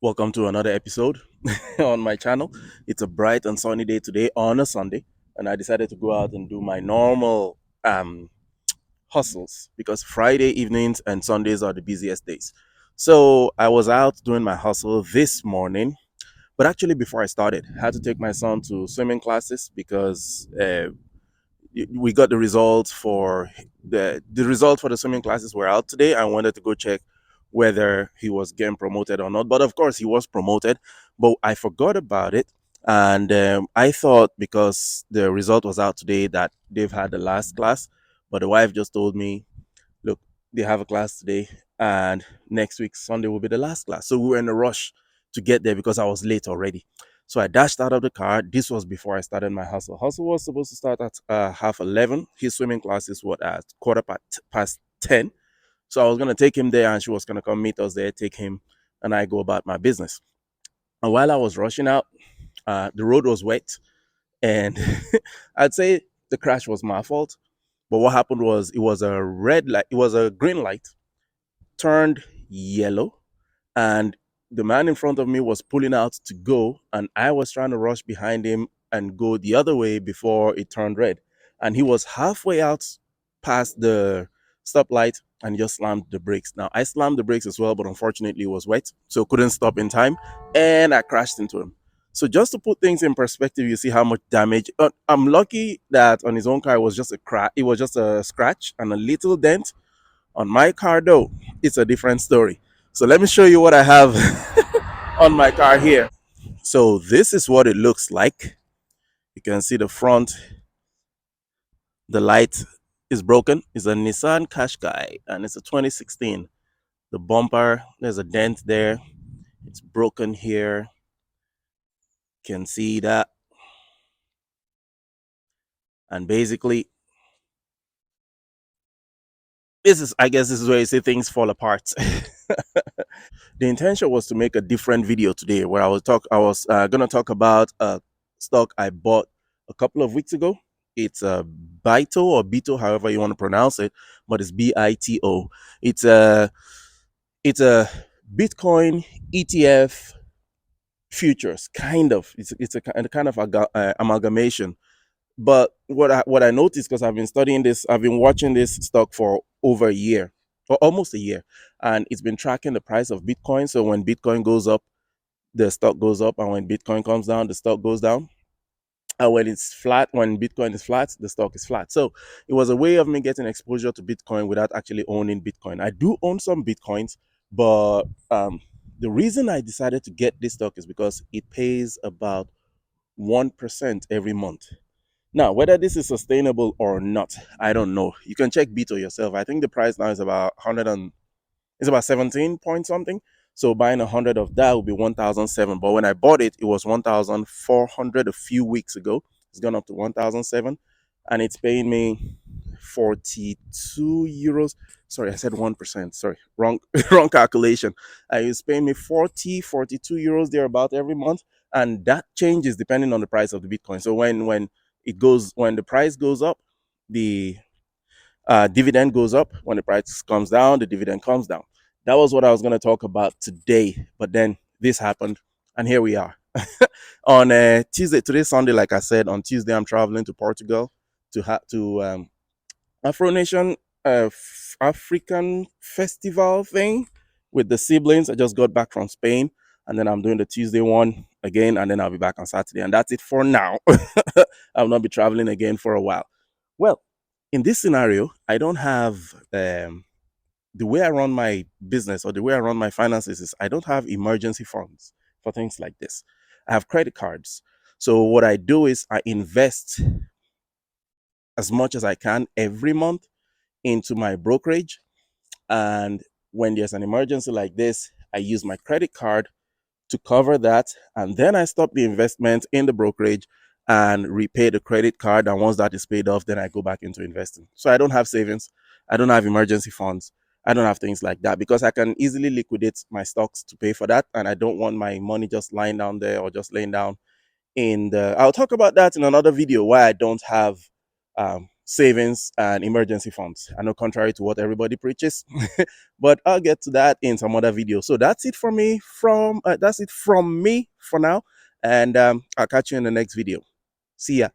Welcome to another episode on my channel. It's a bright and sunny day today on a Sunday, and I decided to go out and do my normal hustles because Friday evenings and Sundays are the busiest days. So I was out doing my hustle this morning, but actually before I started, I had to take my son to swimming classes because we got the results for the results for the swimming classes were out today. I wanted to go check whether he was getting promoted or not. But of course, he was promoted. But I forgot about it, and I thought because the result was out today that they've had the last class. But the wife just told me, "Look, they have a class today, and next week Sunday will be the last class." So we were in a rush to get there because I was late already. So I dashed out of the car. This was before I started my hustle. Hustle was supposed to start at 11:30. His swimming class is what at past 10. So I was gonna take him there, and she was gonna come meet us there, take him, and I go about my business. And while I was rushing out, the road was wet, and I'd say the crash was my fault. But what happened was it was a red light, it was a green light, turned yellow, and the man in front of me was pulling out to go, and I was trying to rush behind him and go the other way before it turned red. And he was halfway out past the stoplight and just slammed the brakes. Now I slammed the brakes as well, but unfortunately it was wet, so couldn't stop in time, and I crashed into him. So just to put things in perspective, you see how much damage. I'm lucky that on his own car it was just a crack. It was just a scratch and a little dent. On my car, though, it's a different story. So let me show you what I have on my car here. So this is what it looks like. You can see the front, the light is broken. It's a Nissan Qashqai and it's a 2016. The bumper, there's a dent there. It's broken here. You can see that. And basically, I guess this is where you see things fall apart. The intention was to make a different video today where I was gonna talk about a stock I bought a couple of weeks ago. It's a Bito or Bito, however you want to pronounce it, but it's Bito. It's a it's a Bitcoin ETF futures, kind of. It's a kind of amalgamation. But what I noticed, because I've been studying this, I've been watching this stock for over a year, or almost a year, and it's been tracking the price of Bitcoin. So when Bitcoin goes up, the stock goes up, and when Bitcoin comes down, the stock goes down. And when it's flat, when Bitcoin is flat, the stock is flat. So it was a way of me getting exposure to Bitcoin without actually owning Bitcoin. I do own some Bitcoins, but the reason I decided to get this stock is because it pays about 1% every month. Now, whether this is sustainable or not, I don't know. You can check Bito yourself. I think the price now is about 100 and it's about 17 point something. So buying 100 of that would be 1,007. But when I bought it, it was 1,400 a few weeks ago. It's gone up to 1,007, and it's paying me 42 euros. Sorry, I said 1%. Sorry, wrong wrong calculation. It's paying me 42 euros thereabout every month, and that changes depending on the price of the Bitcoin. So when the price goes up, the dividend goes up. When the price comes down, the dividend comes down. That was what I was going to talk about today, but then this happened, and here we are. On Tuesday, today's Sunday, like I said, on Tuesday I'm traveling to Portugal to Afro Nation African festival thing with the siblings. I just got back from Spain, and then I'm doing the Tuesday one again, and then I'll be back on Saturday, and that's it for now. I'll not be traveling again for a while. Well, in this scenario, I don't have the way I run my business or the way I run my finances is I don't have emergency funds for things like this. I have credit cards. So what I do is I invest as much as I can every month into my brokerage. And when there's an emergency like this, I use my credit card to cover that. And then I stop the investment in the brokerage and repay the credit card. And once that is paid off, then I go back into investing. So I don't have savings. I don't have emergency funds. I don't have things like that because I can easily liquidate my stocks to pay for that. And I don't want my money just lying down there or just laying down in the. I'll talk about that in another video why I don't have savings and emergency funds. I know contrary to what everybody preaches, but I'll get to that in some other video. So that's it from me from me for now, and I'll catch you in the next video. See ya.